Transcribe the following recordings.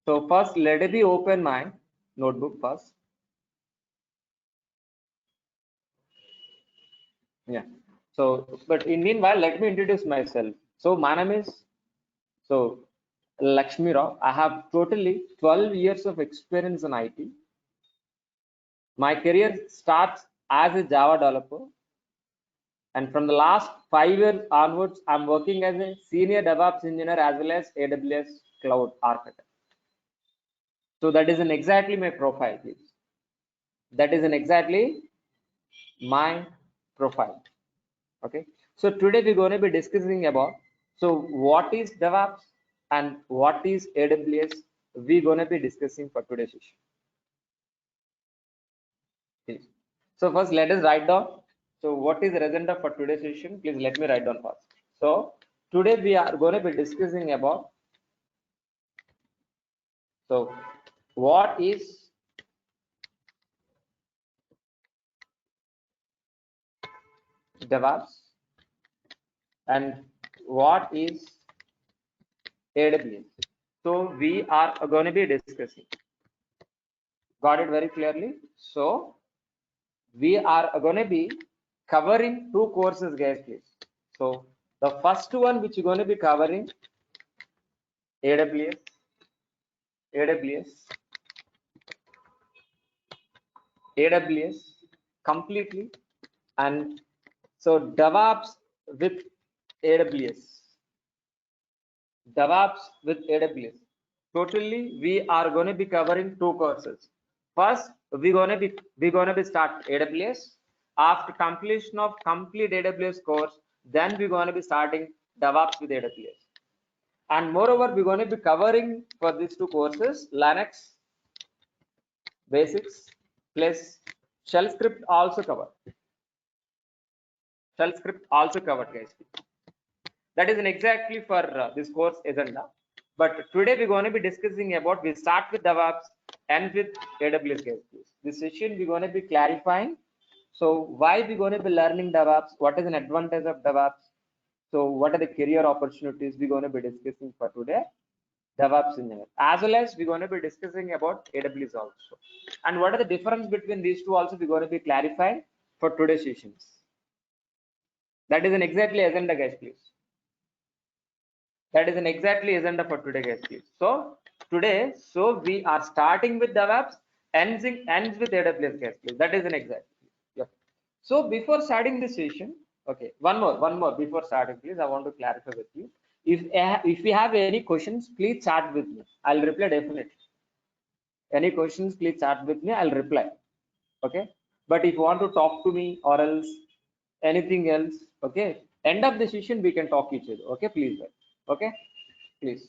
So first, let me open my notebook first. Yeah. So, but in meanwhile, let me introduce myself. So my name is Lakshmi Rao. I have totally 12 years of experience in IT. My career starts as a Java developer, and from the last 5 years onwards, I'm working as a senior DevOps engineer as well as AWS cloud architect. So that is an exactly my profile, please. That is an exactly my profile. Okay. So today we're going to be discussing about what is DevOps and what is AWS. We're going to be discussing for today's session. Please. So first, let us write down. So what is the agenda for today's session? Please let me write down first. So today we are going to be discussing about what is DevOps and what is AWS. So we are going to be discussing. Got it very clearly. So we are going to be covering two courses, guys, please. So the first one which you're going to be covering AWS completely, and so DevOps with AWS. DevOps with AWS. Totally, we are going to be covering two courses. First, we're gonna be start AWS. After completion of complete AWS course, then we're going to be starting DevOps with AWS. And moreover, we're going to be covering for these two courses Linux basics plus shell script also covered. Shell script also covered, guys. That is an exactly for this course agenda. But today we're going to be discussing about, we start with DevOps and with AWS, guys. This session we're going to be clarifying. So why we're going to be learning DevOps? What is an advantage of DevOps? So what are the career opportunities we're going to be discussing for today? DevOps engineer, as well as we're going to be discussing about AWS also. And what are the difference between these two also we're going to be clarifying for today's sessions. That is an exactly agenda, guys, please. That is an exactly agenda for today, guys, please. So today, we are starting with DevOps, ends with AWS, guys, please. That is an exact. Yep. So before starting this session, okay, one more before starting, please. I want to clarify with you. If you have any questions, please chat with me. I'll reply definitely. Any questions, please chat with me. I'll reply. Okay. But if you want to talk to me or else anything else, okay, end of the session we can talk each other. Okay, please. Okay, please.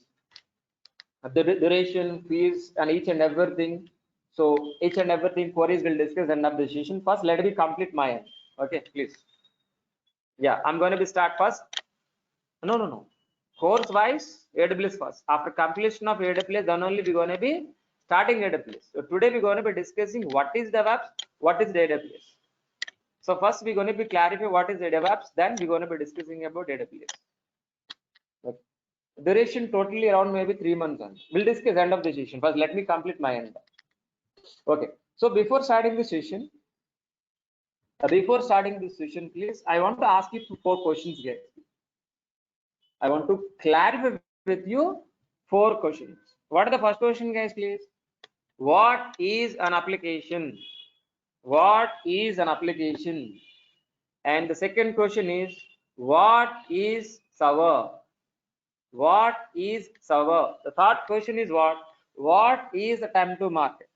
The duration, fees, and each and everything. So each and everything queries will discuss end of the session. First, let me complete my end. Okay, please. Yeah, I'm going to be start first. No. Course wise, AWS first. After completion of AWS, then only we're going to be starting AWS. So today we're going to be discussing what is DevOps, what is the AWS. So first we're going to be clarify what is the DevOps, then we're going to be discussing about AWS. Okay. Duration totally around maybe 3 months on. We'll discuss end of the session. First, let me complete my end. Okay. So before starting the session, please, I want to ask you 4 questions here. I want to clarify with you 4 questions. What are the first question, guys, please? What is an application? What is an application? And the second question is, what is server? What is server? The third question is what is the time to market?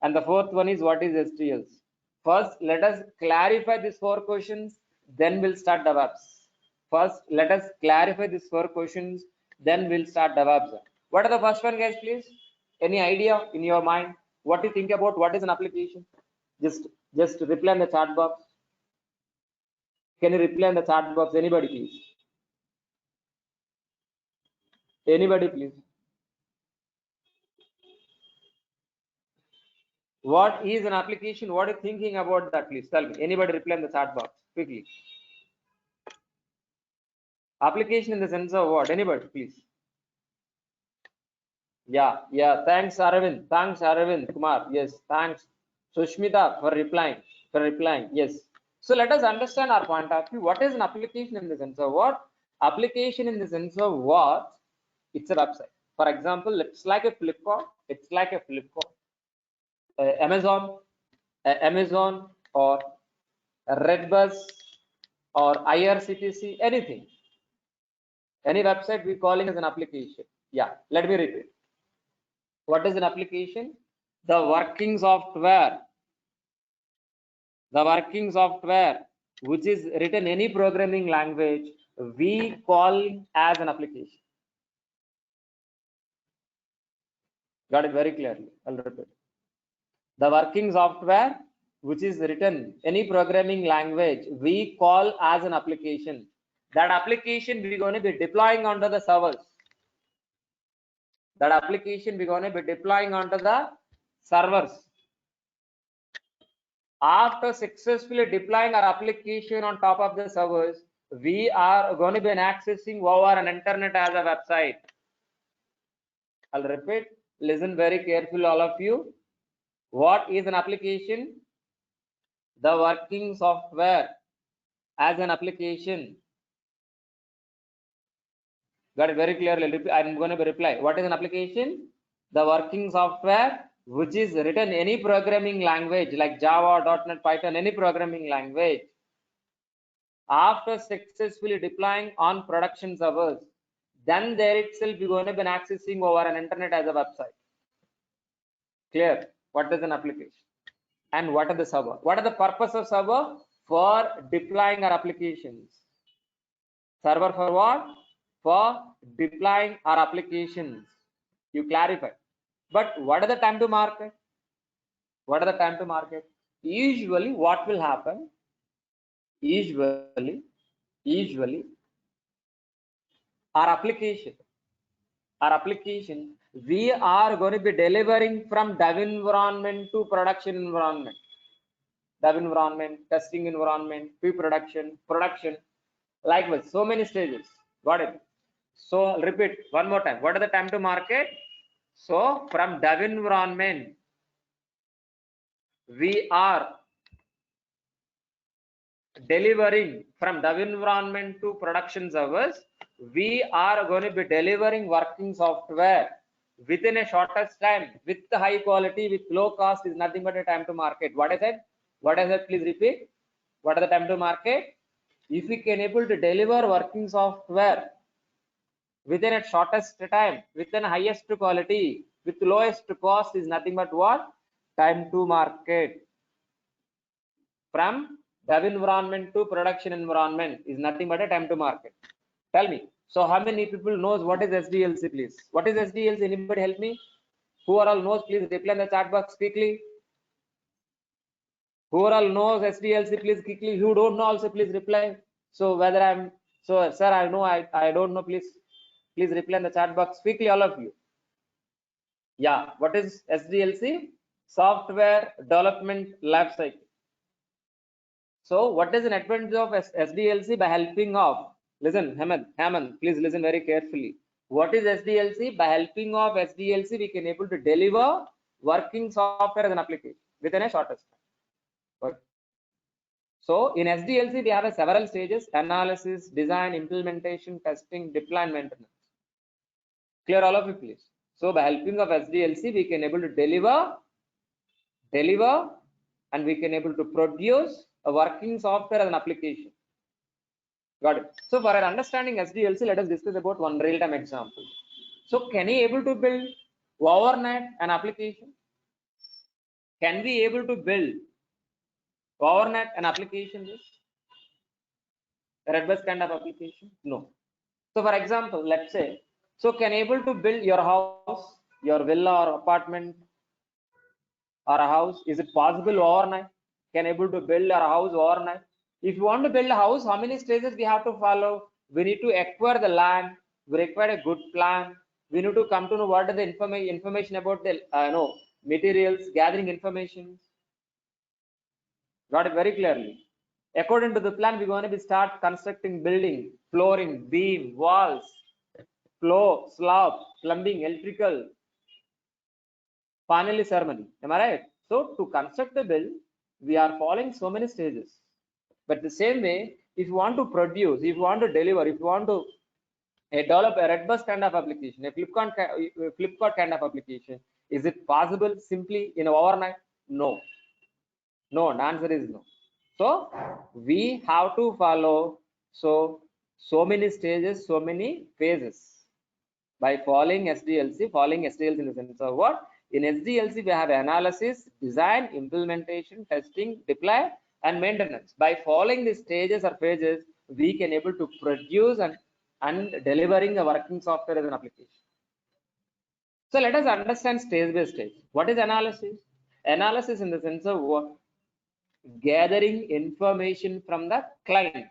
And the fourth one is, what is STLs? First, let us clarify these 4 questions, then we'll start DevOps. First, let us clarify these 4 questions, then we'll start DevOps. What are the first one, guys, please? Any idea in your mind? What do you think about what is an application? Just reply in the chat box. Can you reply in the chat box? Anybody, please? Anybody, please? What is an application? What are you thinking about that? Please tell me. Anybody reply in the chat box quickly. Application in the sense of what? Anybody, please. Yeah. Thanks, Aravind. Thanks, Aravind Kumar. Yes, thanks, Sushmita, for replying. Yes. So let us understand our point of view. What is an application in the sense of what? Application in the sense of what? It's a website. For example, it's like a Flipkart. It's like a Flipkart, Amazon, or Redbus, or IRCTC, anything. Any website we calling as an application. Yeah. Let me repeat. What is an application? The working software which is written any programming language we call as an application. Got it very clearly. I'll repeat. The working software which is written any programming language we call as an application. That application we're going to be deploying onto the servers. After successfully deploying our application on top of the servers, we are going to be accessing over an internet as a website. I'll repeat, listen very carefully, all of you. What is an application? The working software as an application. Got it very clearly. I'm going to be reply. What is an application? The working software which is written any programming language like Java, .NET, Python, any programming language. After successfully deploying on production servers, then there itself we're going to be accessing over an internet as a website. Clear? What is an application? And what are the server? What are the purpose of server? For deploying our applications. Server for what? For deploying our applications. You clarify. But what are the time to market? Usually what will happen? Usually our application we are going to be delivering from dev environment to production environment, testing environment, pre-production, production, likewise so many stages. Got it? So I'll repeat one more time. What are the time to market? So from dev environment we are delivering, from dev environment to production servers we are going to be delivering working software within a shortest time, with the high quality, with low cost, is nothing but a time to market. What I said? Please repeat. What are the time to market? If we can able to deliver working software within a shortest time, within highest quality, with lowest cost, is nothing but what? Time to market. From dev environment to production environment is nothing but a time to market. Tell me. So how many people knows what is SDLC, please? What is SDLC? Anybody help me? Who are all knows, please reply in the chat box quickly. Who are all knows SDLC, please quickly. Who don't know also, please reply. So whether I'm, so sir, I know, I don't know, please reply in the chat box quickly, all of you. Yeah, what is SDLC? Software Development Life Cycle. So what is an advantage of SDLC? By helping of, listen, Hemant, please listen very carefully. What is SDLC? By helping of SDLC, we can able to deliver working software as an application within a shortest time. So in SDLC, we have several stages: analysis, design, implementation, testing, deployment, maintenance. Clear, all of you, please? So by helping of SDLC, we can able to deliver, and we can able to produce a working software as an application. Got it? So for our understanding SDLC, let us discuss about one real-time example. So can we able to build overnight an application? Can we able to build overnight an application? Redbus kind of application? No. So for example, let's say, so can able to build your house, your villa or apartment or a house, is it possible overnight? Can able to build our house overnight? If you want to build a house, how many stages we have to follow? We need to acquire the land, we require a good plan, we need to come to know what are the information about the materials, gathering information. Got it very clearly. According to the plan, we're going to be start constructing building, flooring, beam, walls, floor, slab, plumbing, electrical, finally ceremony. Am I right? So to construct the bill, we are following so many stages. But the same way, if you want to produce, if you want to deliver, if you want to develop a Redbus kind of application, a Flipkart kind of application, is it possible simply in overnight? No. No, the answer is no. So we have to follow so many stages, so many phases. By following SDLC in the sense of what? In SDLC, we have analysis, design, implementation, testing, deploy, and maintenance. By following these stages or phases, we can able to produce and delivering a working software as an application. So let us understand stage by stage. What is analysis? Analysis in the sense of what? Gathering information from the client.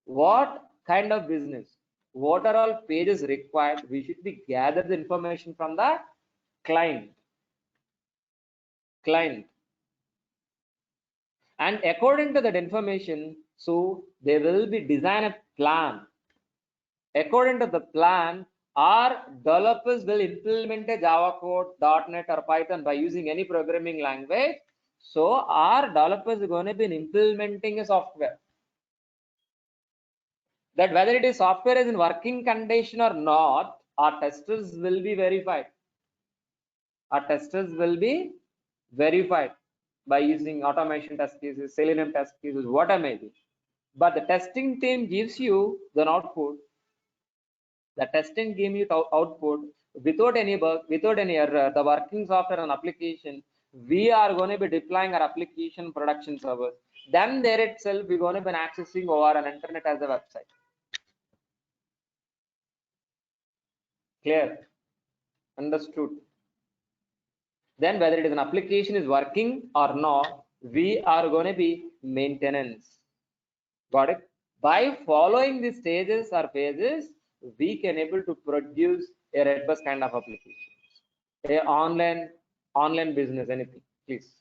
What kind of business? What are all pages required? We should be gather the information from the client. And according to that information, so they will be design a plan. According to the plan, our developers will implement a Java code, .NET or Python by using any programming language. So our developers are going to be implementing a software. That whether it is software is in working condition or not, our testers will be verified. Our testers will be verified by using automation test cases, Selenium test cases, whatever may be. But the testing team gives you the output. The testing gives you output without any bug, without any error. The working software and application, we are going to be deploying our application production servers. Then there itself, we're going to be accessing over an internet as a website. Clear? Understood? Then whether it is an application is working or not, we are going to be maintenance. Got it? By following the stages or phases, we can able to produce a Redbus kind of application, a online business, anything, please.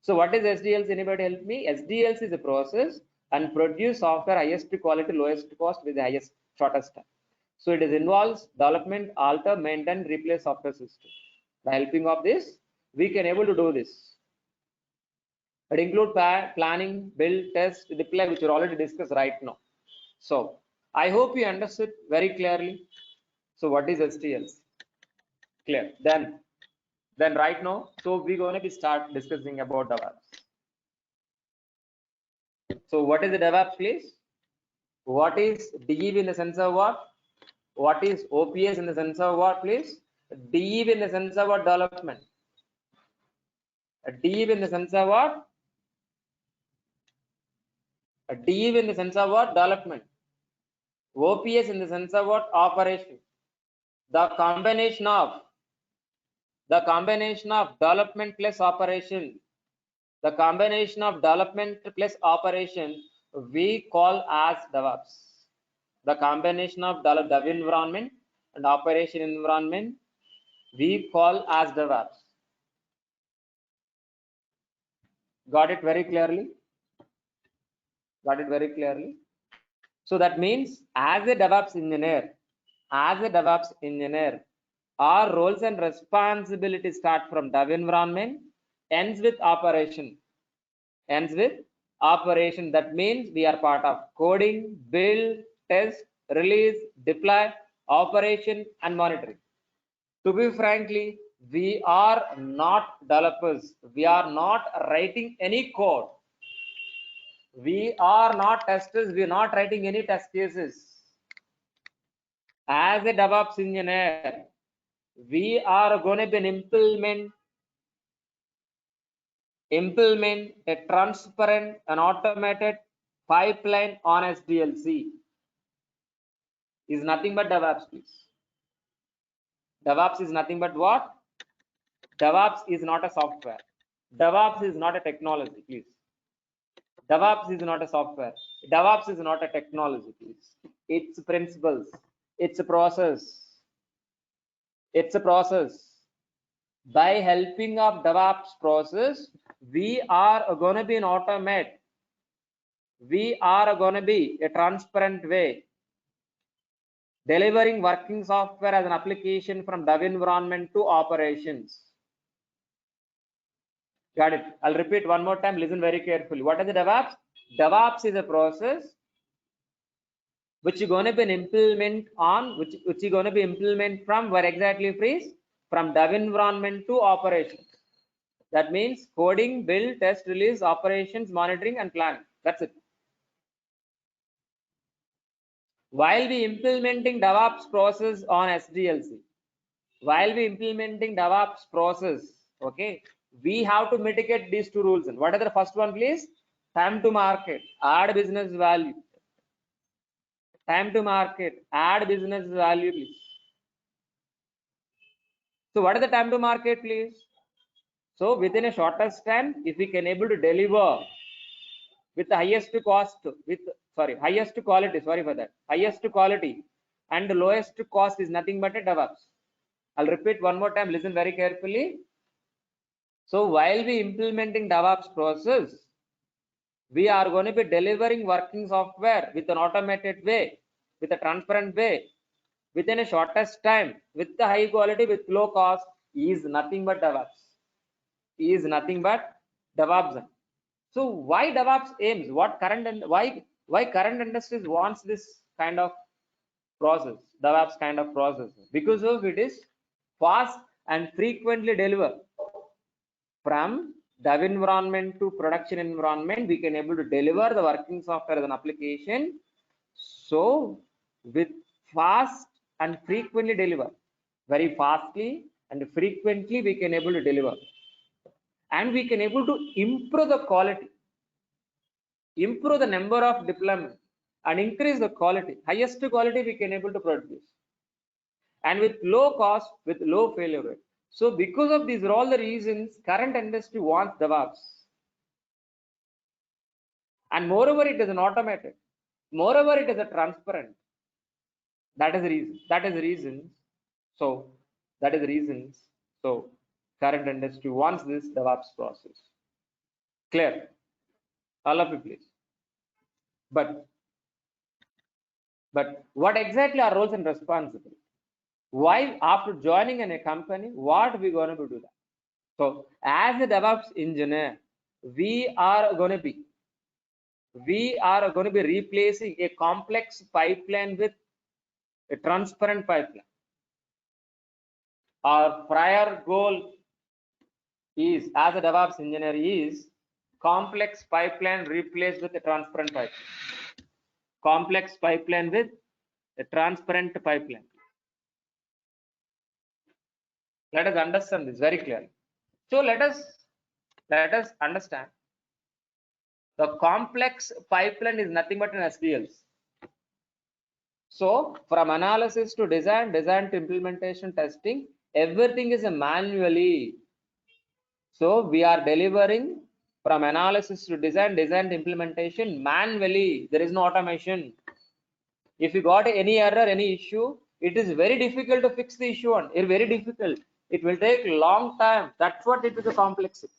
So what is SDLC? Anybody help me? SDLC is a process and produce software highest quality, lowest cost with the highest shortest time. So it is involves development, alter, maintain, replace software system. By helping of this, we can able to do this. It include planning, build, test, deploy, which are already discussed right now. So I hope you understood very clearly. So what is SDLC? Clear. Then right now, so we're going to be start discussing about DevOps. So what is the DevOps, please? What is DEV in the sense of what? What is OPS in the sense of what, please? DEV in the sense of what? Development. DEV in the sense of what? DEV in the sense of what? Development. OPS in the sense of what? Operation. The combination of development plus operation. The combination of development plus operation we call as DevOps. The combination of dev environment and operation environment we call as DevOps. Got it very clearly? Got it very clearly? So that means as a DevOps engineer, our roles and responsibilities start from dev environment, ends with operation. That means we are part of coding, build, test, release, deploy, operation, and monitoring. To be frankly, we are not developers. We are not writing any code. We are not testers. We are not writing any test cases. As a DevOps engineer, we are going to be implement a transparent and automated pipeline on SDLC. Is nothing but DevOps, please. DevOps is nothing but what? DevOps is not a software. DevOps is not a technology, please. DevOps is not a software. DevOps is not a technology, please. It's principles. It's a process. It's a process. By helping of DevOps process, we are going to be an automate. We are going to be a transparent way. delivering working software as an application from dev environment to operations. Got it? I'll repeat one more time. Listen very carefully. What is the DevOps? DevOps is a process which you're going to be implement on, which you're going to be implement from where exactly, please? From dev environment to operations. That means coding, build, test, release, operations, monitoring, and planning. That's it. While we implementing DevOps process on SDLC, okay, we have to mitigate these two rules. And what are the first one, please? Time to market, add business value. Time to market, add business value, please. So what is the time to market, please? So within a shortest time, if we can able to deliver with the highest cost, highest quality, highest quality and the lowest cost is nothing but a DevOps. I'll repeat one more time, listen very carefully. So while we implementing DevOps process, we are going to be delivering working software with an automated way, with a transparent way, within a shortest time, with the high quality, with low cost, is nothing but DevOps. Is nothing but DevOps. So why DevOps aims? What current and why current industries wants this kind of process, DevOps kind of process? Because of it is fast and frequently deliver from dev environment to production environment. We can able to deliver the working software as an application. So with fast and frequently deliver, very fastly and frequently we can able to deliver, and we can able to improve the quality, improve the number of deployment, and increase the quality. Highest quality we can able to produce, and with low cost, with low failure rate. So because of these are all the reasons current industry wants DevOps. And moreover, it is an automated. Moreover, it is a transparent. That is the reason. That is the reason. So that is the reasons. So current industry wants this DevOps process. Clear? All of you, please. But what exactly are roles and responsibilities? Why after joining in a company, what are we going to do that? So as a DevOps engineer, we are going to be replacing a complex pipeline with a transparent pipeline. Our prior goal is, as a DevOps engineer, is complex pipeline replaced with a transparent pipeline. Complex pipeline with a transparent pipeline. Let us understand this very clearly. So let us understand the complex pipeline is nothing but an SDLC. So from analysis to design to implementation, testing, everything is manually. So we are delivering from analysis to design to implementation manually. There is no automation. If you got any error, any issue, it is very difficult to fix the issue on. It's very difficult. It will take a long time. That's what it is, a complexity.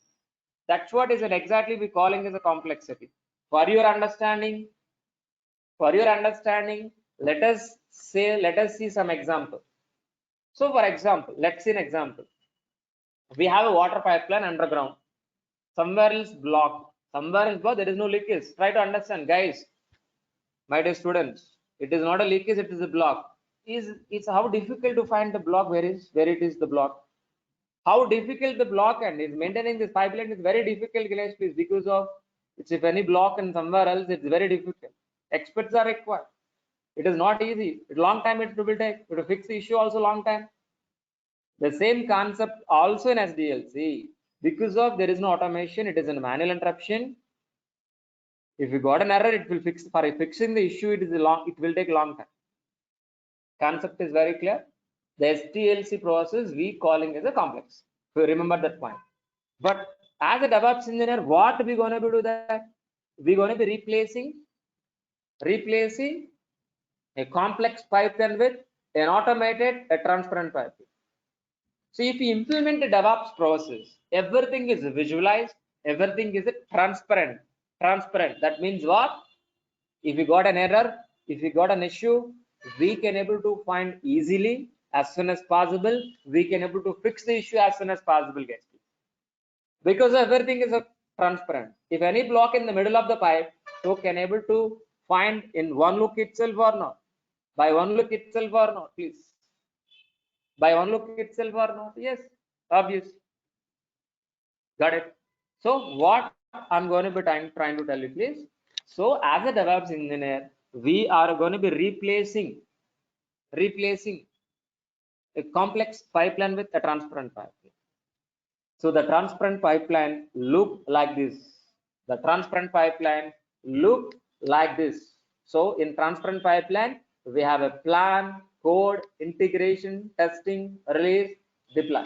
That's what is exactly we calling as a complexity. For your understanding, let us see some example. So for example, let's see an example. We have a water pipeline underground. Somewhere else blocked. Somewhere else blocked. There is no leakage. Try to understand, guys. My dear students, it is not a leakage. It is a block. It's how difficult to find the block. Where it is the block? How difficult the block and is maintaining this pipeline is very difficult, guys, please, because of it's if any block and somewhere else, it's very difficult. Experts are required. It is not easy. It's long time it will take to fix the issue, also long time. The same concept also in SDLC, because of there is no automation, it is a manual interruption. If you got an error, it will fix. For fixing the issue, it will take a long time. Concept is very clear. The SDLC process we calling as a complex. So remember that point. But as a DevOps engineer, what we going to do that? We're going to be replacing a complex pipeline with an automated, a transparent pipeline. So if you implement a DevOps process, everything is visualized, everything is transparent. That means what? If you got an error, if you got an issue, we can able to find easily as soon as possible. We can able to fix the issue as soon as possible, guys. Because everything is transparent. If any block in the middle of the pipe, so can able to find in one look itself or not? By one look itself or not, please? By one look itself or not? Yes, obvious. Got it. So what I'm going to be trying to tell you, please. So as a DevOps engineer, we are going to be replacing a complex pipeline with a transparent pipeline. So the transparent pipeline look like this. The transparent pipeline look like this. So in transparent pipeline, we have a plan, code, integration, testing, release, deploy.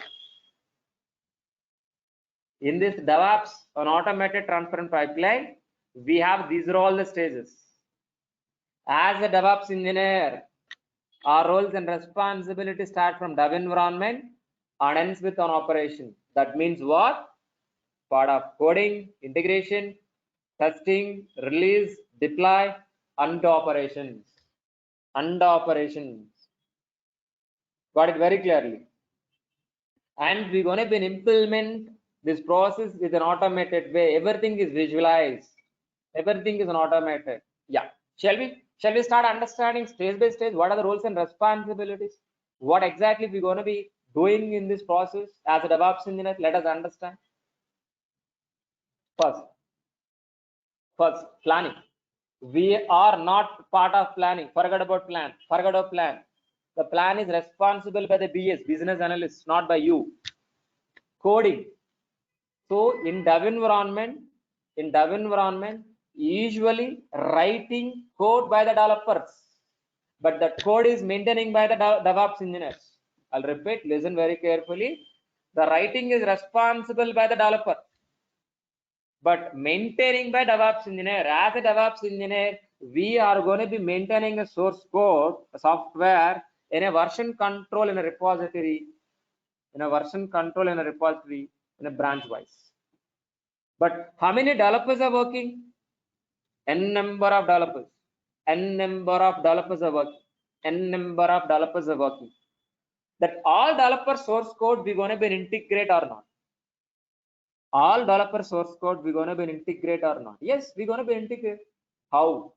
In this DevOps, an automated transparent pipeline, we have these are all the stages. As a DevOps engineer, our roles and responsibilities start from dev environment and ends with an operation. That means what? Part of coding, integration, testing, release, deploy, and operations. And operations. Got it very clearly. And we're going to be implement this process with an automated way. Everything is visualized. Everything is an automated. Yeah. Shall we start understanding stage by stage what are the roles and responsibilities? What exactly we're going to be doing in this process as a DevOps engineer? Let us understand. First, planning. We are not part of planning. Forget about plan. Forget about plan. The plan is responsible by the BS, business analyst, not by you. Coding. So in dev environment, usually writing code by the developers, but the code is maintaining by the DevOps engineers. I'll repeat, listen very carefully. The writing is responsible by the developer, but maintaining by DevOps engineer. As a DevOps engineer, we are going to be maintaining a source code, a software in a version control in a repository, in a branch wise. But how many developers are working? N number of developers. N number of developers are working. N number of developers are working. That all developer source code we're going to be integrate or not? All developer source code we're going to be integrate or not? Yes, we're going to be integrate. How?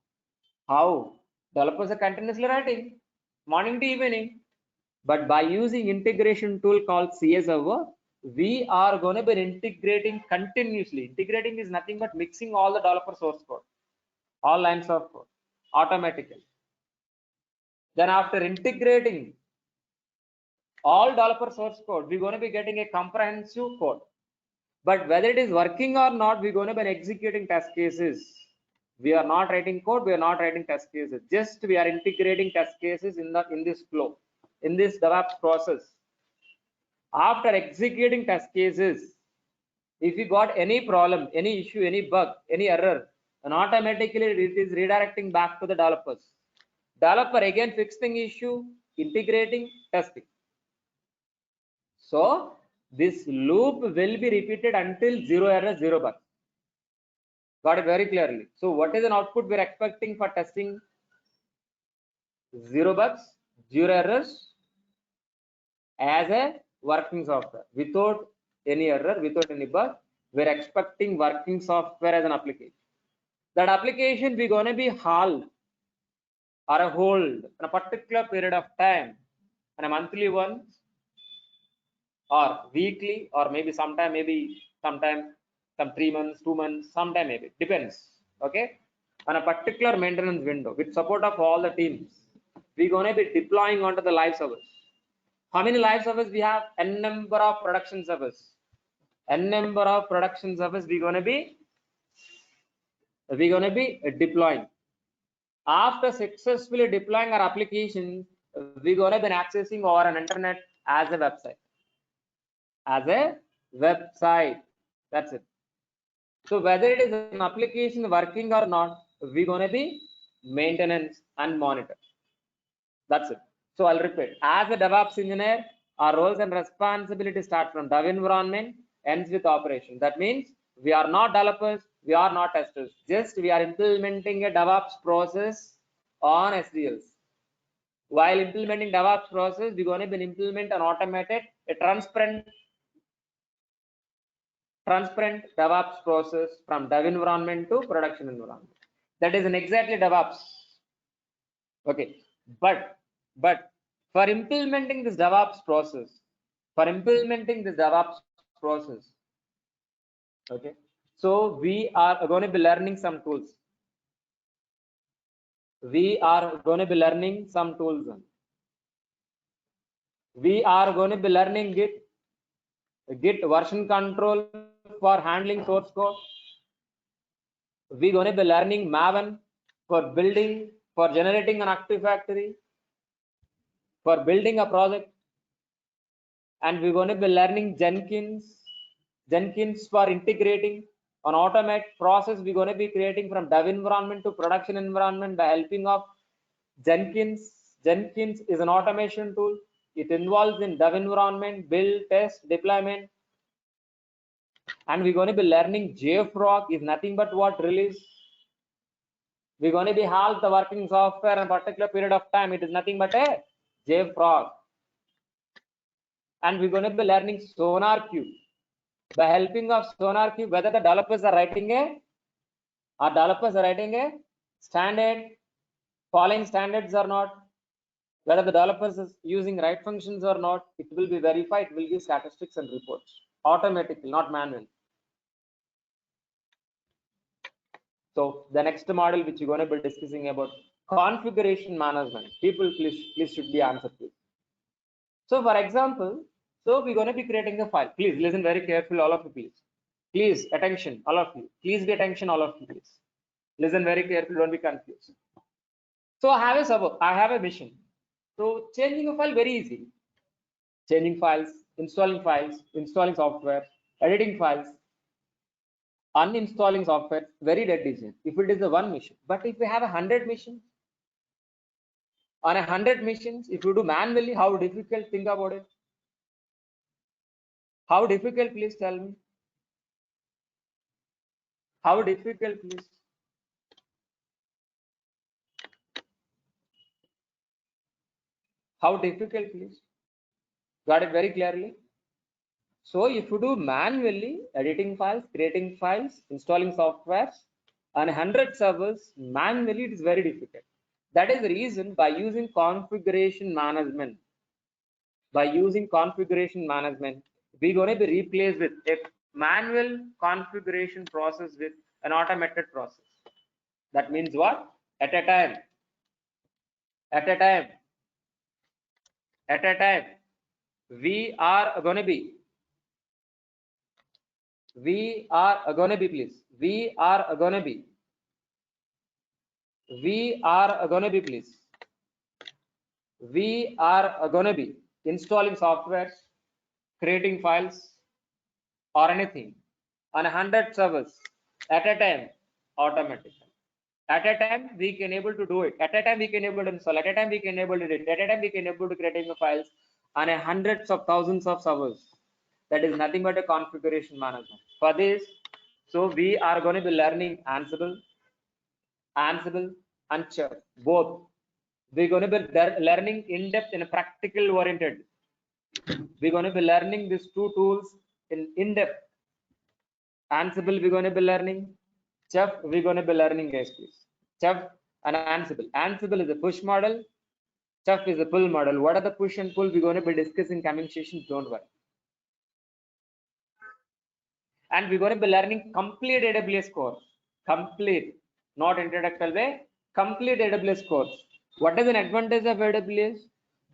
Developers are continuously writing morning to evening, but by using integration tool called CS server, we are going to be integrating continuously. Integrating is nothing but mixing all the developer source code, all lines of code automatically. Then after integrating all developer source code, we're going to be getting a comprehensive code. But whether it is working or not, we're going to be executing test cases. We are not writing code, we are not writing test cases. Just we are integrating test cases in this flow, in this DevOps process. After executing test cases, if you got any problem, any issue, any bug, any error, and automatically it is redirecting back to the developers. Developer again fixing issue, integrating, testing. So this loop will be repeated until zero error, zero bug. Got it very clearly. So what is an output we're expecting for testing? Zero bugs, zero errors as a working software. Without any error, without any bug, we're expecting working software as an application. That application we're going to be halt or a hold in a particular period of time, and a monthly one, or weekly, or maybe some 3 months, 2 months, sometime maybe, depends. Okay, on a particular maintenance window with support of all the teams, we're going to be deploying onto the live servers. How many live servers we have? N number of production servers. N number of production servers we're going to be deploying. After successfully deploying our application, we're going to be accessing over an internet as a website. That's it. So whether it is an application working or not, we're going to be maintenance and monitor. That's it. So I'll repeat. As a DevOps engineer, our roles and responsibilities start from dev environment, ends with operation. That means we are not developers, we are not testers. Just we are implementing a DevOps process on SDLs. While implementing DevOps process, we're going to implement an automated, a transparent DevOps process from dev environment to production environment. That is an exactly DevOps. Okay, but for implementing this DevOps process, okay, so we are going to be learning some tools. We are going to be learning some tools. We are going to be learning Git version control for handling source code. We're going to be learning Maven for building, for generating an Active Factory, for building a project, and we're going to be learning Jenkins for integrating an automate process. We're going to be creating from dev environment to production environment by helping of Jenkins. Jenkins is an automation tool. It involves in dev environment, build, test, deployment. And we're going to be learning JFrog is nothing but what release. We're going to be half the working software in a particular period of time. It is nothing but a JFrog. And we're going to be learning SonarQube. By helping of SonarQube, whether the developers are writing a standard, following standards or not, whether the developers is using right functions or not, it will be verified. It will give statistics and reports automatically, not manually. So the next model which you're going to be discussing about configuration management. People, please should be answered, please. So for example, so we're going to be creating a file. Please listen very carefully, all of you, please. Please attention, all of you. Please be attention, all of you, please. Listen very carefully, don't be confused. So I have a server, I have a mission. So changing a file very easy. Changing files, installing software, editing files, uninstalling software, very dead easy. If it is a one mission, but if we have 100 missions, on 100 missions, if you do manually, how difficult? Think about it. How difficult? Please tell me. How difficult, please? How difficult, please? Got it very clearly? So if you do manually, editing files, creating files, installing softwares, on 100 servers, manually it is very difficult. That is the reason by using configuration management, we're going to be replaced with a manual configuration process with an automated process. That means what? At a time, we are going to be, please, we are going to be, please, we are going to be installing software, creating files or anything on 100 servers at a time, automatically. At a time we can able to do it. At a time we can able to install. At a time we can able to edit. At a time we can able to creating the files on a hundreds of thousands of servers. That is nothing but a configuration management. For this, so we are going to be learning Ansible and Chef, both. We're going to be learning in depth in a practical oriented. We're going to be learning these two tools in depth. Ansible we're going to be learning. Chef we're going to be learning, guys, please. Chef and Ansible. Ansible is a push model. Chef is a pull model. What are the push and pull? We're going to be discussing coming sessions. Don't worry. And we're going to be learning complete AWS course. Complete, not introductory way. Complete AWS course. What is an advantage of AWS?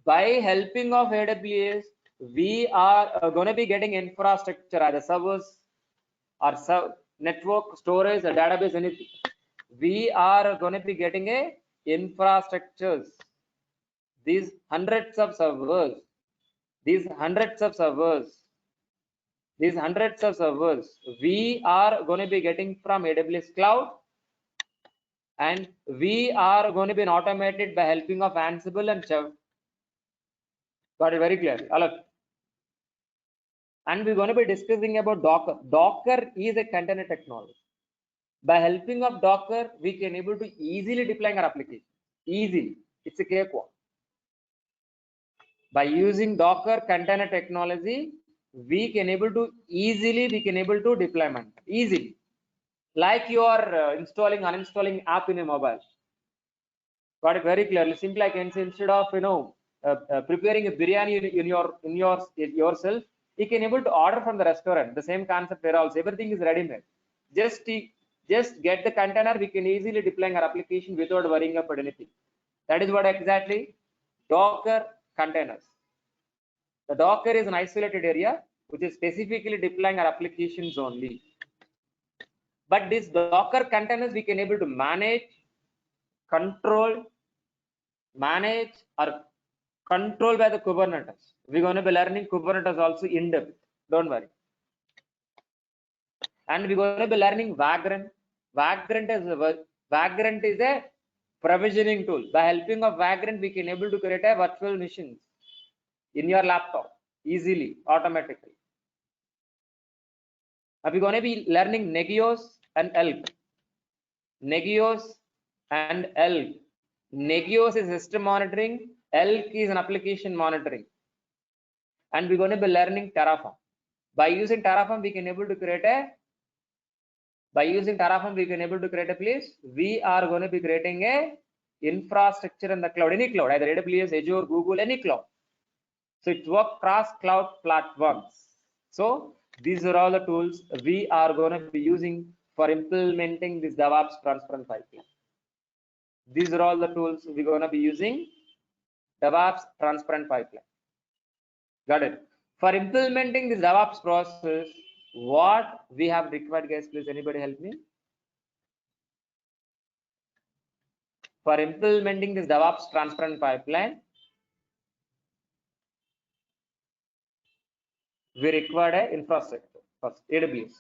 By helping of AWS, we are going to be getting infrastructure, either servers or network, storage, or database, anything. We are going to be getting a infrastructures. These hundreds of servers, we are going to be getting from AWS cloud, and we are going to be automated by helping of Ansible and Chef. Got it very clear, all of you. And we're going to be discussing about Docker. Docker is a container technology. By helping of Docker, we can able to easily deploy our application. Easily, it's a cakewalk. By using Docker container technology, we can able to deployment easily. Like you are installing, uninstalling app in a mobile. Got it very clearly. Simply I can say instead of preparing a biryani in yourself, you can able to order from the restaurant. The same concept here also. Everything is ready made. Just get the container. We can easily deploy our application without worrying about anything. That is what exactly Docker containers. The Docker is an isolated area which is specifically deploying our applications only. But this Docker containers we can able to manage, control, or control by the Kubernetes. We're going to be learning Kubernetes also in depth. Don't worry. And we're going to be learning Vagrant. Vagrant is a provisioning tool. By helping of Vagrant, we can able to create a virtual machines in your laptop easily, automatically. We're going to be learning Nagios and Elk. Nagios and Elk. Nagios is system monitoring. Elk is an application monitoring. And we're going to be learning Terraform. By using Terraform, we can able to create a place. We are going to be creating a infrastructure in the cloud, any cloud, either AWS, Azure, Google, any cloud. So it works cross cloud platforms. So these are all the tools we are going to be using for implementing this DevOps transparent pipeline. These are all the tools we're going to be using DevOps transparent pipeline. Got it? For implementing this DevOps process, what we have required, guys, please anybody help me? For implementing this DevOps transparent pipeline, we required an infrastructure first, AWS.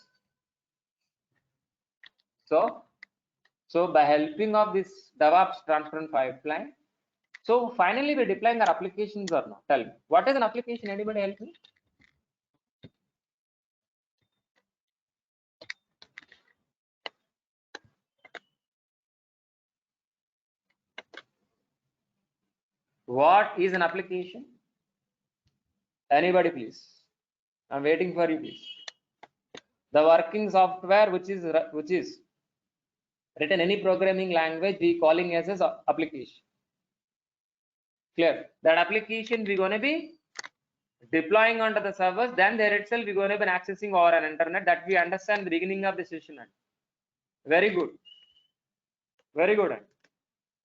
So by helping of this DevOps transparent pipeline, so finally we're deploying our applications or not? Tell me, what is an application? Anybody help me? What is an application? Anybody, please? I'm waiting for you, please. The working software which is written any programming language, we calling as an application. Clear? That application we're going to be deploying onto the servers, then there itself we're going to be accessing over an internet. That we understand the beginning of the session. Very good. Very good.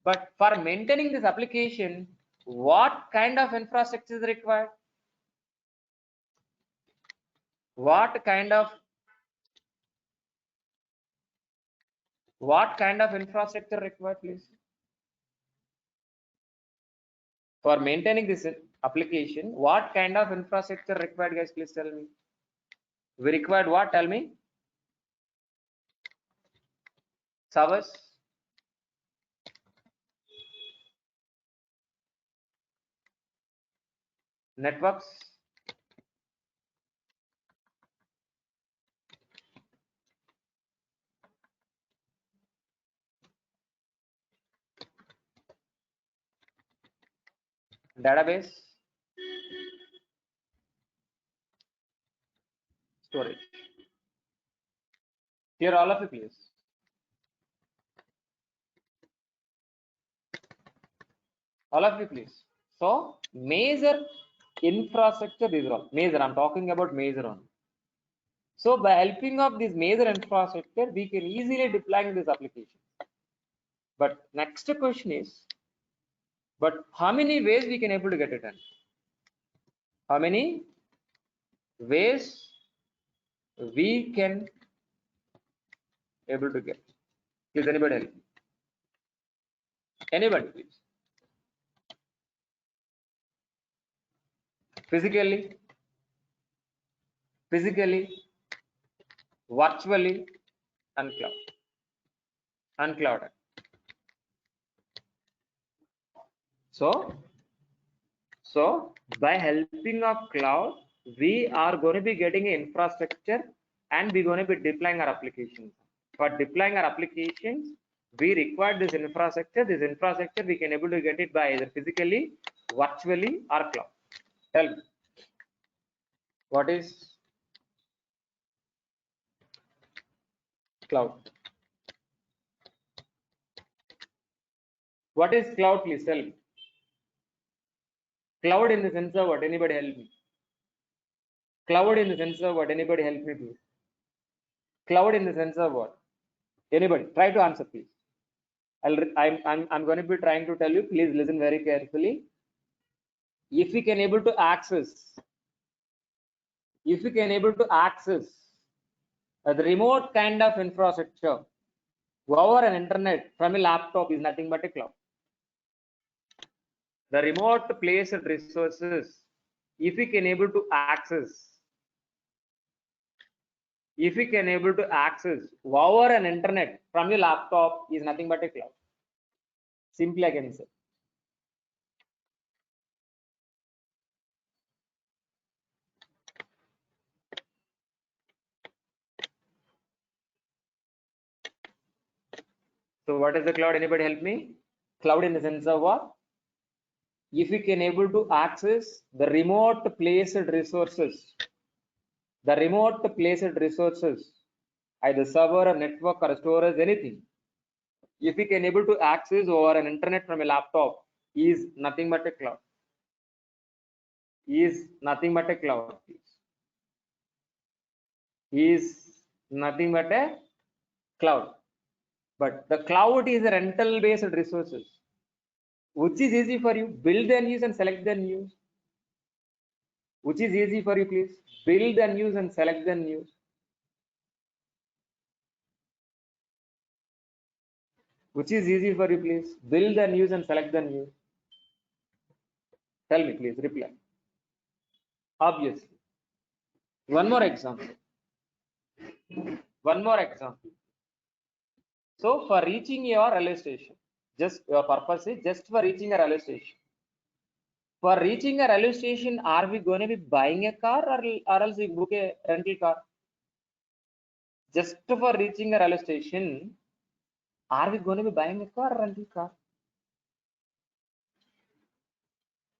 But for maintaining this application, what kind of infrastructure is required? What kind of infrastructure required, please? For maintaining this application, what kind of infrastructure required, guys? Please tell me. We required what? Tell me. Servers, networks, database, storage. Here, all of you, please. All of you, please. So, major infrastructure, these are all major. I'm talking about major one. So, by helping of this major infrastructure, we can easily deploy this application. But next question is, but how many ways we can able to get it done? How many ways we can able to get? Please, anybody help me? Anybody, please. Physically, virtually, and cloud. So by helping of cloud, we are going to be getting an infrastructure and we're going to be deploying our applications. For deploying our applications, we require this infrastructure. This infrastructure we can able to get it by either physically, virtually, or cloud. Tell me. What is cloud? What is cloud? Please tell me. Cloud in the sense of what? Anybody help me? Cloud in the sense of what? Anybody help me, please? Cloud in the sense of what? Anybody? Try to answer, please. I'm going to be trying to tell you. Please listen very carefully. If we can able to access, the remote kind of infrastructure over an internet from a laptop is nothing but a cloud. The remote placed resources, if we can able to access, over an internet from your laptop is nothing but a cloud. Simply I can say. So what is the cloud? Anybody help me? Cloud in the sense of what? If we can able to access the remote placed resources, either server or network or storage, anything, if we can able to access over an internet from a laptop is nothing but a cloud. Is nothing but a cloud. Is nothing but a cloud. But the cloud is a rental based resources. Which is easy for you? Build and use and select then use. Which is easy for you, please? Build and use and select then use. Which is easy for you, please? Build and use and select then use. Tell me, please. Reply. Obviously. One more example. So for reaching your railway station, just your purpose is just for reaching a railway station. For reaching a railway station, are we going to be buying a car or else we book a rental car? Just for reaching a railway station, are we going to be buying a car or rental car?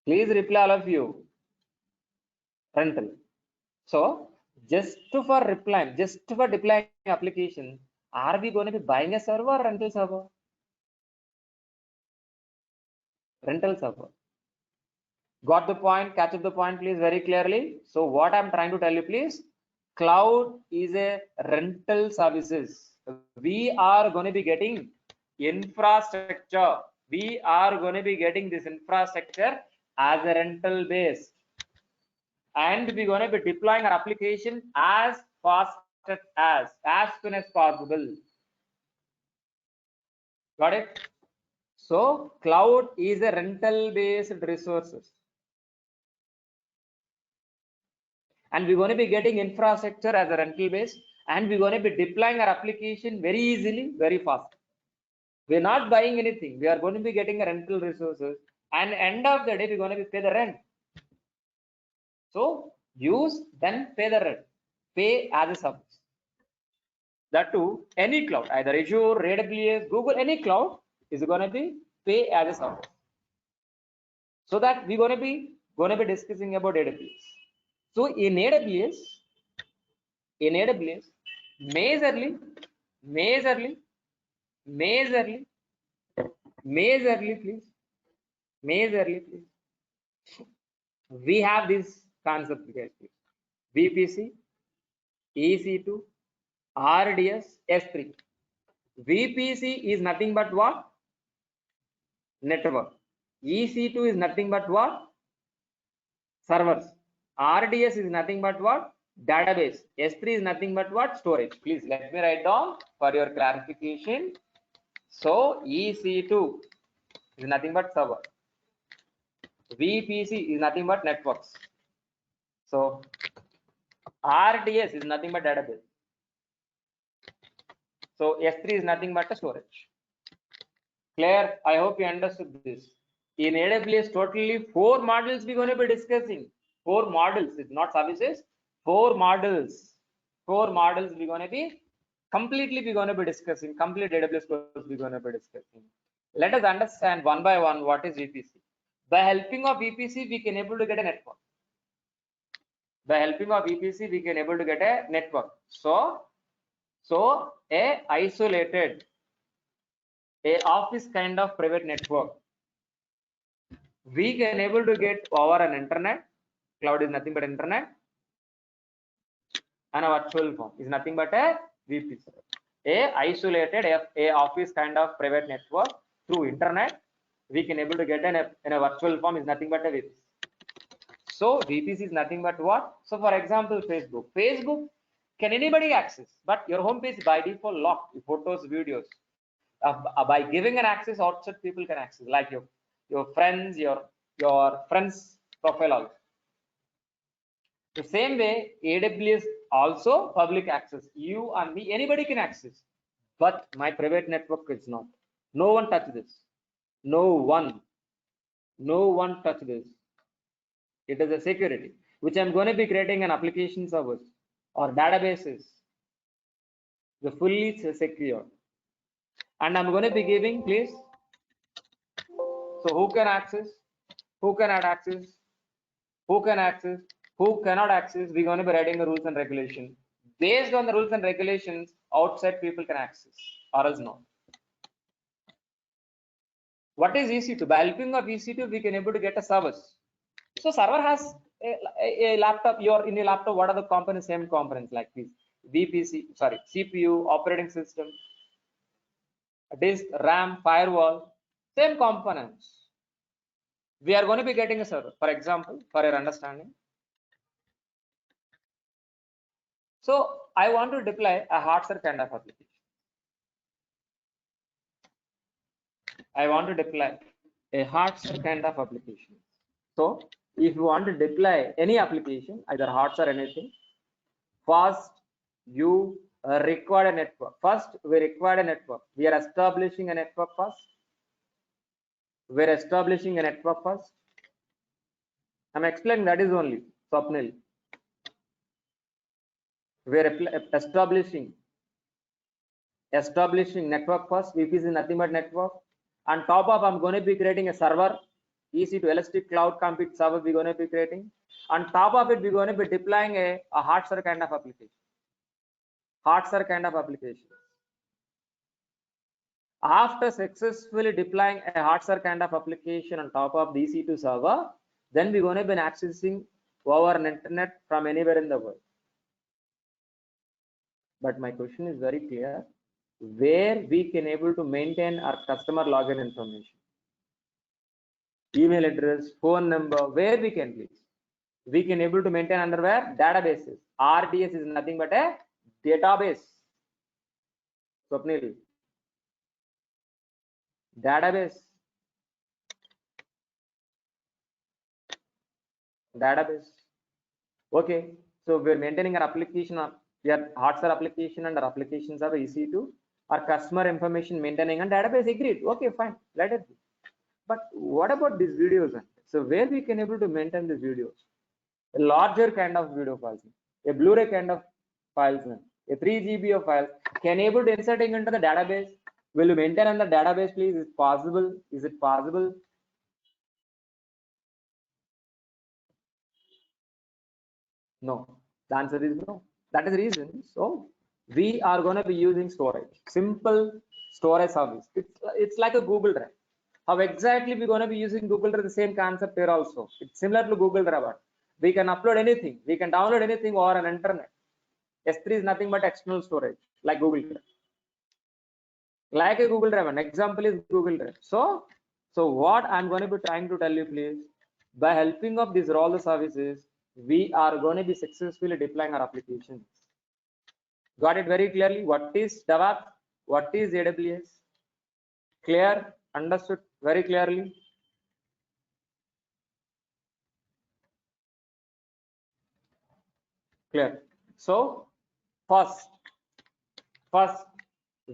Please reply, all of you. Rental. So just for deploying application, are we going to be buying a server or rental server? Rental server. Got the point? Catch up the point, please, very clearly. So what I'm trying to tell you, please, cloud is a rental services. We are going to be getting infrastructure. We are going to be getting this infrastructure as a rental base, and we're going to be deploying our application as fast as soon as possible. Got it? So cloud is a rental based resources, and we're going to be getting infrastructure as a rental base, and we're going to be deploying our application very easily, very fast. We're not buying anything. We are going to be getting a rental resources, and end of the day we're going to be pay the rent. So use then pay the rent, pay as a service. That too, any cloud, either Azure, AWS, Google, any cloud is going to be pay as a service. So that we're going to be discussing about AWS. So in AWS, majorly, please, we have this concept, guys, please. VPC, EC2, RDS, S3. VPC is nothing but what? Network. EC2 is nothing but what? Servers. RDS is nothing but what? Database. S3 is nothing but what? Storage. Please let me write down for your clarification. So EC2 is nothing but server. VPC is nothing but networks. So RDS is nothing but database. So S3 is nothing but a storage. Clear? I hope you understood this. In AWS, totally 4 models we're going to be discussing. 4 models, it's not services. 4 models. 4 models we're going to be discussing. Complete AWS course we're going to be discussing. Let us understand one by one what is VPC. By helping of VPC, we can able to get a network. By helping of VPC, we can able to get a network. So a isolated, a office kind of private network, we can able to get over an internet. Cloud is nothing but internet, and a virtual form is nothing but a VPC. A isolated, a office kind of private network through internet, we can able to get in a virtual form is nothing but a VPC. So VPC is nothing but what? So for example, Facebook can anybody access, but your home page by default locked, photos, videos. By giving an access, outside people can access, like your friends, your friends profile also. The same way, AWS also public access. You and me, anybody can access, but my private network is not. No one touch this. No one touch this. It is a security, which I'm going to be creating an application service or databases, the fully secure. And I'm going to be giving, please. So who can access? Who cannot access? Who can access? Who cannot access? We're going to be writing the rules and regulations. Based on the rules and regulations, outside people can access, or else no. What is EC2? By helping of EC2, we can able to get a service. So server has a laptop. You're in a laptop. What are the components? Same components like this: VPC, sorry, CPU, operating system, disk, RAM, firewall, same components. We are going to be getting a server. For example, for your understanding. So I want to deploy a hardware kind of application. I want to deploy a hardware kind of application. So if you want to deploy any application, either hardware or anything, first you require a network. First, we require a network. We are establishing a network first. We're establishing a network first. I'm explaining that is only Swapnil. We're establishing network first. VPC is nothing but network. On top of, I'm going to be creating a server, EC2 Elastic Cloud Compute server. We're going to be creating. On top of it, we're going to be deploying a hardware kind of application. Hardware kind of application. After successfully deploying a hardware kind of application on top of the EC2 server, then we're going to be accessing over an internet from anywhere in the world. But my question is very clear: where we can able to maintain our customer login information, email address, phone number, where we can, please? We can able to maintain under where? Databases. RDS is nothing but a database. Swapnil, database. Okay, so we're maintaining our application, your hardware application and our applications of EC2, our customer information maintaining and database. Agreed. Okay, fine, let it be. But what about these videos? So where we can able to maintain these videos? A larger kind of video files, a Blu-ray kind of files, a 3 GB of files, can able to inserting into the database. Will you maintain on the database, please? Is it possible? Is it possible? No. The answer is no. That is the reason. So we are going to be using storage, simple storage service. It's like a Google Drive. How exactly we're going to be using Google Drive? The same concept here also. It's similar to Google Drive. We can upload anything. We can download anything over an internet. S3 is nothing but external storage, like Google Drive. Like a Google Drive. An example is Google Drive. So what I'm going to be trying to tell you, please, by helping of these all the services, we are going to be successfully deploying our applications. Got it very clearly? What is DevOps? What is AWS? Clear? Understood very clearly? Clear. So first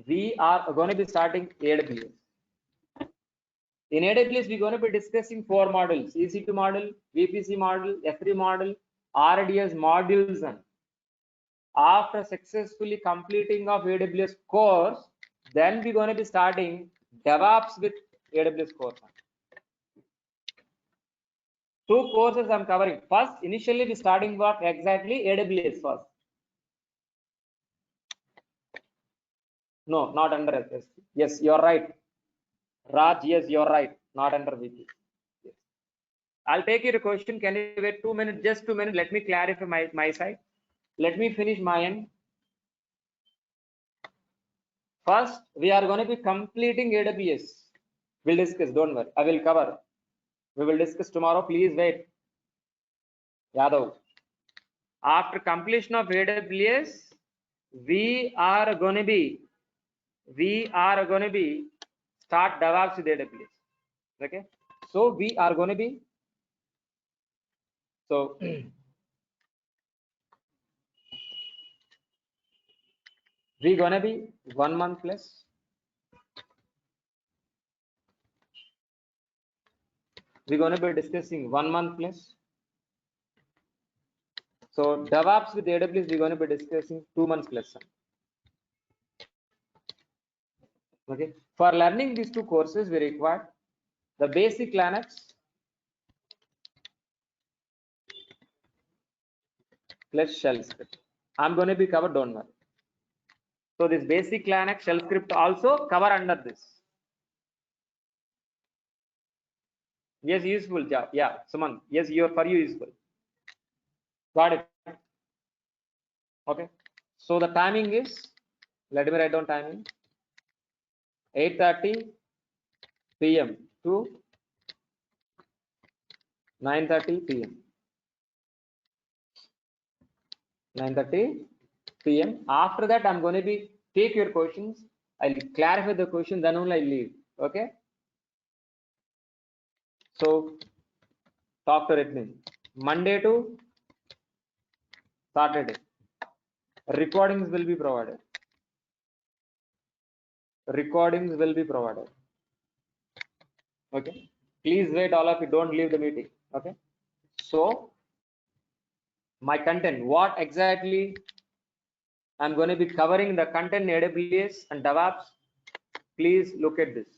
we are going to be starting AWS. In AWS, we're going to be discussing 4 modules: EC2 model, VPC model, S3 model, RDS modules. And after successfully completing of AWS course, then we're going to be starting DevOps with AWS course. Two courses I'm covering. First, initially we starting what exactly? AWS first. No, not under SSC. Yes, you're right. Raj, yes, you're right. Not under VP. Yes. I'll take your question. Can you wait 2 minutes? Just 2 minutes. Let me clarify my side. Let me finish my end. First, we are going to be completing AWS. We'll discuss. Don't worry. I will cover. We will discuss tomorrow. Please wait. Yadav. After completion of AWS, we are going to be start DevOps with AWS. Okay. So we are going to be we gonna be 1 month plus. We're gonna be discussing 1 month plus. So DevOps with AWS, we're gonna be discussing 2 months plus. Okay. For learning these two courses, we require the basic Linux plus shell script. I'm going to be covered, don't worry. So this basic Linux shell script also cover under this. Yes, useful job. Yeah, Suman. Yes, for you useful. Got it. Okay. So the timing is, let me write down timing. 8:30 p.m. to 9:30 p.m. 9:30 p.m. After that, I'm going to be take your questions. I'll clarify the question, then only I leave. Okay. So talk to Redmin. Monday to Saturday. Recordings will be provided. Recordings will be provided. Okay. Please wait, all of you. Don't leave the meeting. Okay. So my content, what exactly I'm going to be covering the content in AWS and DevOps. Please look at this.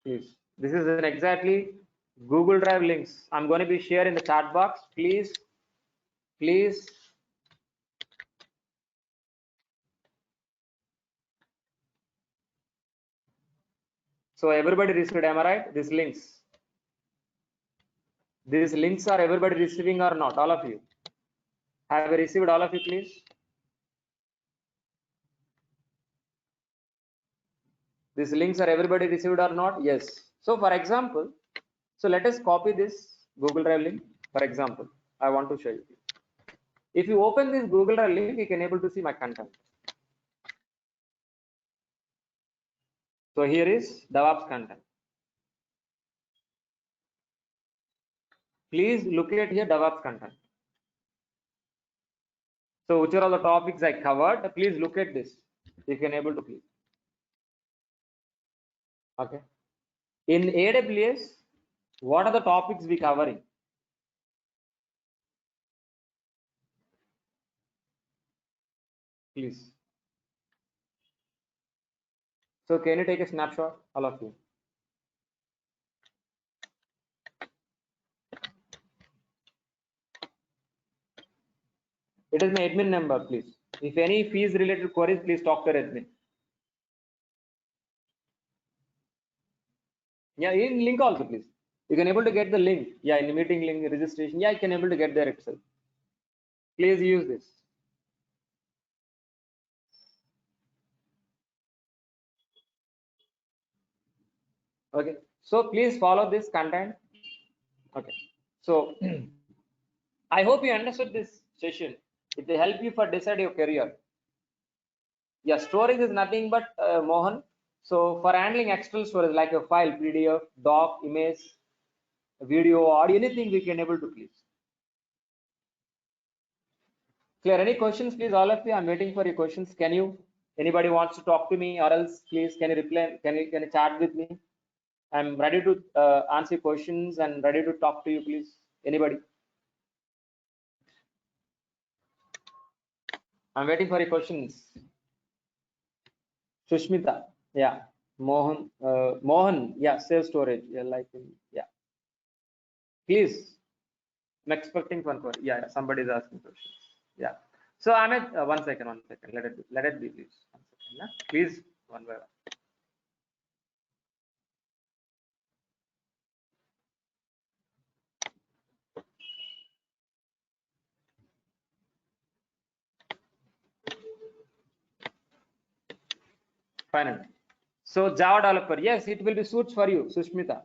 Please. This is an exactly Google Drive links. I'm going to be sharing in the chat box. Please. So everybody received, am I right? These links. These links are everybody receiving or not? All of you. Have you received, all of you, please? These links are everybody received or not? Yes. So for example, so let us copy this Google Drive link. For example, I want to show you. If you open this Google Drive link, you can able to see my content. So here is DevOps content. Please look at here DevOps content. So which are all the topics I covered? Please look at this. You can able to click. Okay. In AWS, what are the topics we covering? Please. So can you take a snapshot, all of you? It is my admin number, please. If any fees related queries, please talk to admin. Yeah, in link also, please. You can able to get the link. Yeah, in the meeting link registration. Yeah, you can able to get there itself. Please use this. Okay. So please follow this content. Okay. So I hope you understood this session. It will help you for decide your career. Yeah, storage is nothing but Mohan. So for handling external storage like a file, PDF, doc, image, video, audio, anything we can able to please. Clear? Any questions, please? All of you, I'm waiting for your questions. Can you? Anybody wants to talk to me, or else please can you reply? Can you chat with me? I'm ready to answer questions and ready to talk to you, please. Anybody? I'm waiting for your questions. Sushmita, yeah. Mohan, Mohan, yeah. Save storage, yeah. Like, yeah. Please, I'm expecting one call. Yeah, somebody is asking questions. Yeah. So Amit, 1 second, 1 second. Let it be, please. 1 second, yeah? Please, one by one. Fine. So Java developer, yes, it will be suits for you, Sushmita.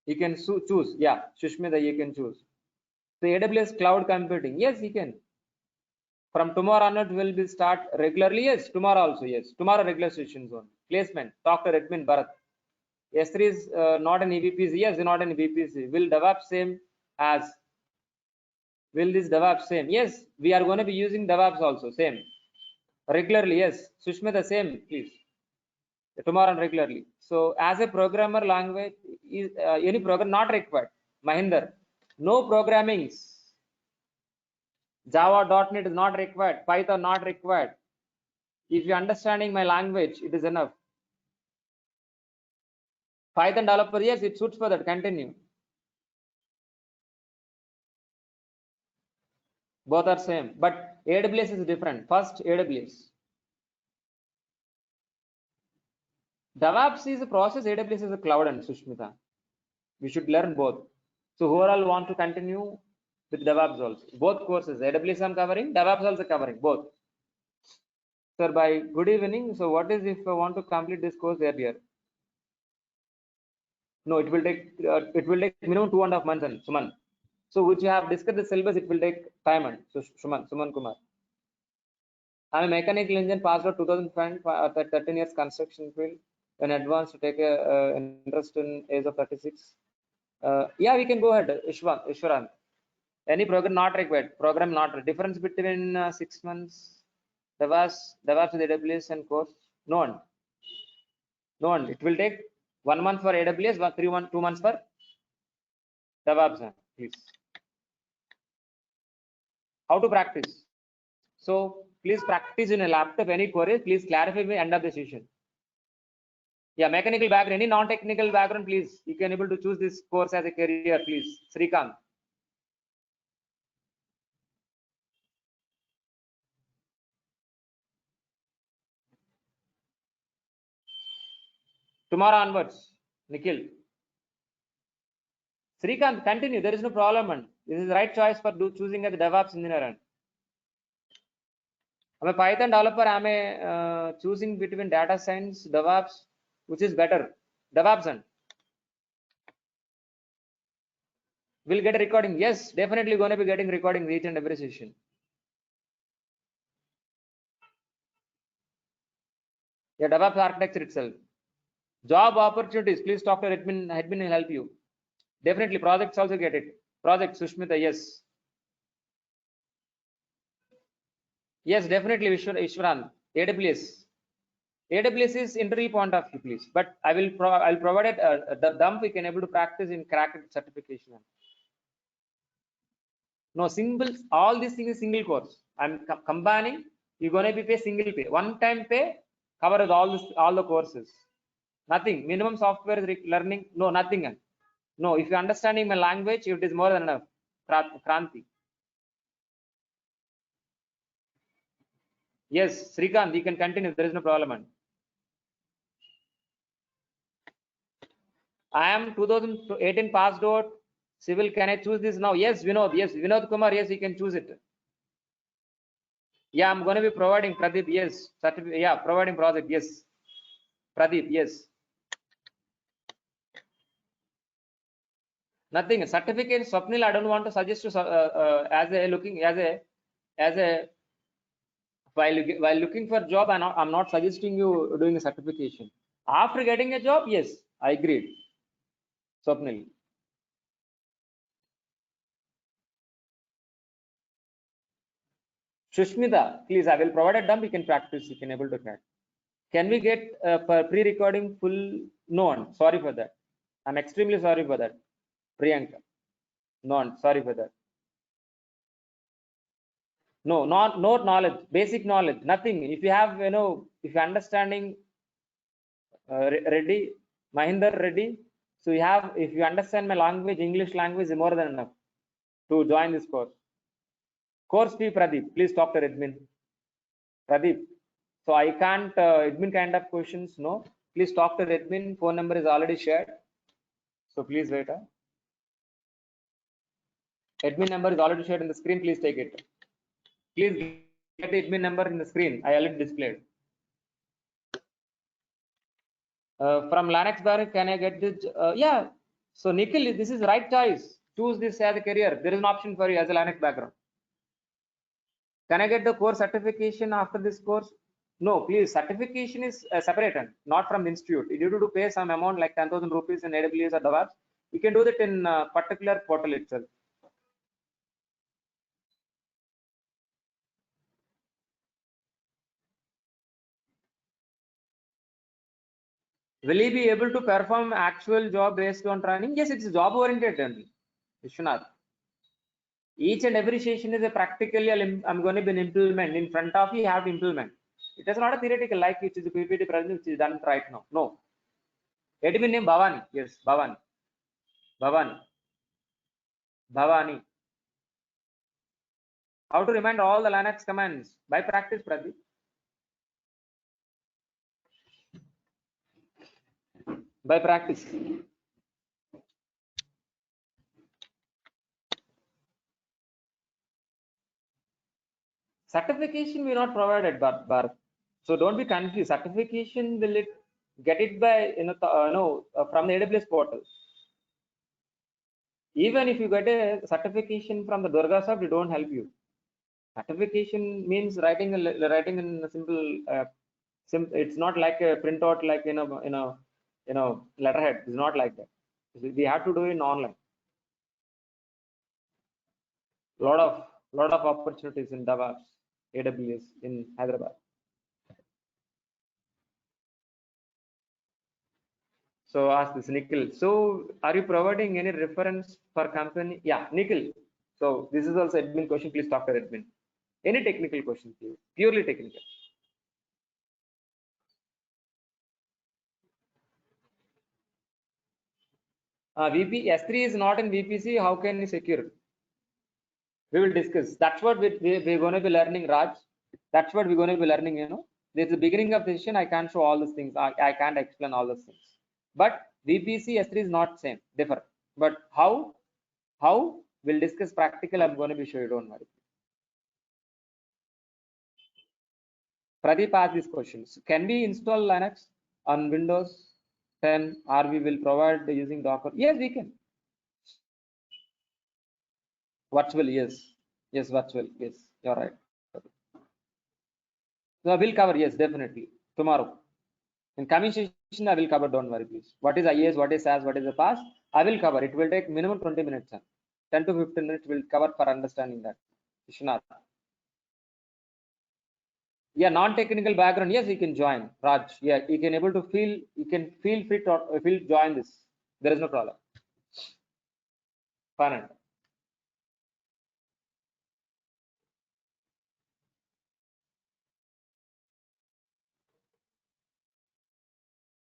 You can choose. Yeah, Sushmita, you can choose. So AWS cloud computing, yes, you can. From tomorrow onward, will be start regularly. Yes, tomorrow also. Yes, tomorrow regular sessions on placement. Dr. Edmin Bharat. S3 is not an EVPC. Yes, not an EVPC. Will DevOps same as? Will this DevOps same? Yes, we are going to be using DevOps also same regularly. Yes, Sushmita same, please. Tomorrow and regularly. So as a programmer language, is any program not required. Mahinder, no programmings. Java.NET is not required. Python not required. If you understanding my language, it is enough. Python developer, yes, it suits for that. Continue. Both are same, but AWS is different. First, AWS. DevOps is a process. AWS is a cloud, and Sushmita. We should learn both. So whoever want to continue with DevOps also. Both courses. AWS I'm covering. DevOps also covering both. Sir, by good evening. So what is if I want to complete this course earlier? No, it will take minimum 2.5 months and Suman. So which you have discussed the syllabus, it will take time and so Suman Kumar. I'm a mechanical engineer, passed out 2005, 13 years construction field. When advanced to take a interest in age of 36. Yeah, we can go ahead. Ishwaran. Any program not required. Program not difference between 6 months. DevOps with AWS and course. No one. No one. It will take 1 month for AWS, 2 months for DevOps. Please. How to practice? So please practice in a laptop. Any queries, please clarify by end of the session. Yeah, mechanical background, any non-technical background, please. You can able to choose this course as a career, please. Srikanth. Tomorrow onwards, Nikhil. Srikanth, continue. There is no problem, man. This is the right choice for choosing as a DevOps engineer. I'm a Python developer. I'm a choosing between data science, DevOps, which is better. DevOps and will get a recording. Yes, definitely going to be getting recording each and every session. Yeah, DevOps architecture itself. Job opportunities. Please talk to admin. Admin will help you. Definitely, projects also get it. Project Sushmita, yes. Yes, definitely, Ishwaran. AWS. AWS is interview point of view, please. But I'll provide it the dump we can able to practice in cracked certification. No, singles, all these things is single course. I'm combining. You're gonna be pay single pay. One time pay covers all the courses. Nothing. Minimum software is learning. No, nothing. No, if you're understanding my language, it is more than enough. Kranti. Yes, Srikanth, you can continue. There is no problem. I am 2018 passed out. Civil, can I choose this now? Yes, Vinod. Yes, Vinod Kumar. Yes, you can choose it. Yeah, I'm going to be providing Pradeep. Yes, yeah, providing project. Yes, Pradeep. Yes. Nothing. Certificate, Swapnil. I don't want to suggest to as a looking as a while looking for job. I'm not suggesting you doing a certification. After getting a job, yes, I agreed. Swapnil. Shushmita, please, I will provide a dump. You can practice. You can able to crack. Can we get pre-recording full? No, sorry for that. I'm extremely sorry for that. Priyanka. No, sorry for that. No, no knowledge, basic knowledge, nothing. If you have, if you're understanding Ready? Mahinder, ready? So you have, if you understand my language, English language is more than enough to join this course. Course fee, Pradeep. Please talk to admin. Pradeep. So I can't, admin kind of questions, no. Please talk to admin. Phone number is already shared. So please wait. Admin number is already shared in the screen. Please take it. Please get the admin number in the screen. I already displayed. From Linux Bar, can I get this? Yeah. So Nikhil, this is right choice. Choose this as a career. There is an option for you as a Linux background. Can I get the course certification after this course? No, please. Certification is separate, not from the institute. You need to pay some amount like 10,000 rupees in AWS or DevOps. You can do that in particular portal itself. Will he be able to perform actual job based on training? Yes, it's job oriented only. Vishwanath. Each and every session is a practically I'm going to be an implement in front of you. You have to implement. It is not a theoretical like it is a PPT present which is done right now. No. Admin name Bhavani. Yes, Bhavani. Bhavani. Bhavani. How to remind all the Linux commands by practice, Pradeep. By practice. Certification we not provided, but so don't be confused. Certification will it get it by from the AWS portal. Even if you get a certification from the Durgasoft, it don't help you. Certification means writing in a simple. It's not like a printout like letterhead. It's not like that. We have to do it in online. Lot of opportunities in DevOps, AWS in Hyderabad. So ask this Nikhil. So are you providing any reference for company? Yeah, Nikhil. So this is also admin question. Please talk to admin. Any technical question, please. Purely technical. VP S3 is not in VPC. How can we secure? We will discuss. That's what we're going to be learning, Raj. That's what we're going to be learning. There's the beginning of the session. I can't show all those things. I can't explain all those things. But VPC S3 is not same, differ. But how we'll discuss practical. I'm going to be sure you don't worry. Pradeep asked these questions. Can we install Linux on Windows 10 or we will provide using Docker? Yes, we can. Virtual, yes. Yes, virtual. Yes, you're right. So I will cover, yes, definitely. Tomorrow. In coming session, I will cover, don't worry, please. What is IAS, what is SAS, what is the past? I will cover. It will take minimum 20 minutes. 10 to 15 minutes will cover for understanding that. Vishwanath. Yeah, non-technical background. Yes, you can join. Raj. Yeah, you can able to feel. You can feel free to join this. There is no problem. Fine.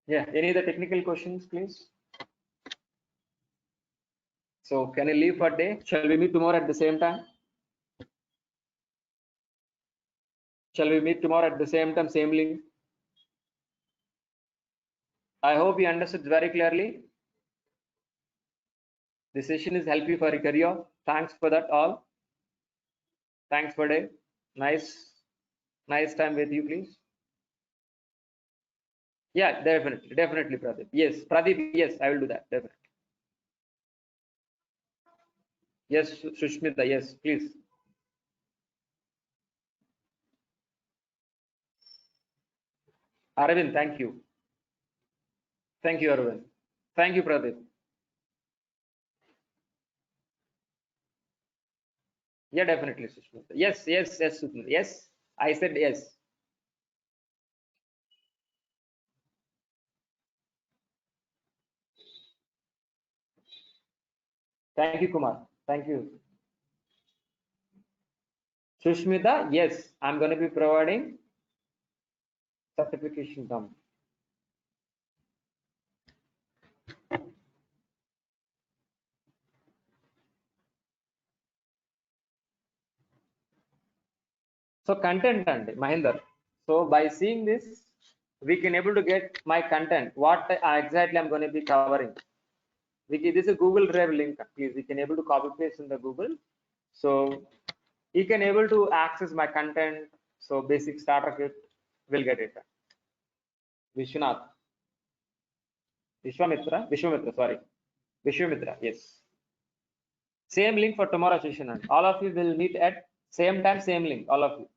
Yeah. Any other technical questions, please? So can you leave for a day? Shall we meet tomorrow at the same time? Shall we meet tomorrow at the same time, same link? I hope you understood very clearly. The session is help you for your career. Thanks for that all. Thanks for day. Nice time with you, please. Yeah, definitely, Pradeep. Yes, Pradeep. Yes, I will do that. Definitely. Yes, Sushmita. Yes, please. Arvind, thank you. Thank you, Arvind. Thank you, Pradeep. Yeah, definitely, Sushmita. Yes, Sushmita. Yes, I said yes. Thank you, Kumar. Thank you. Sushmita, yes, I'm going to be providing certification. So content and Mahinder. So by seeing this, we can able to get my content, what exactly I'm going to be covering. This is a Google Drive link. Please, we can able to copy paste in the Google. So you can able to access my content. So basic starter kit will get it. Vishwanath, Vishwamitra, sorry, Vishwamitra, yes. Same link for tomorrow session, and all of you will meet at same time, same link, all of you.